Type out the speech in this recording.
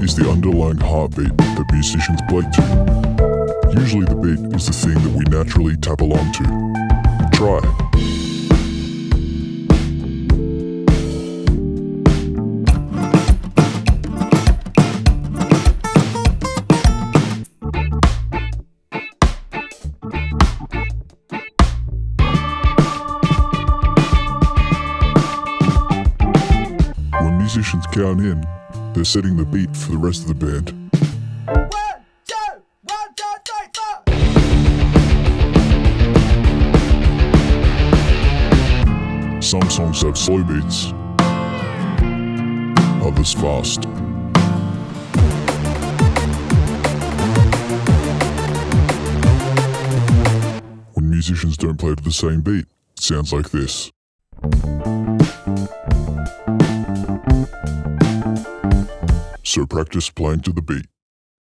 is the underlying heartbeat that musicians play to. Usually the beat is the thing that we naturally tap along to. Try. When musicians count in, they're setting the beat for the rest of the band. 1, 2, 1, 2, 3, 4. Some songs have slow beats, others fast. When musicians don't play to the same beat, it sounds like this. So practice playing to the beat.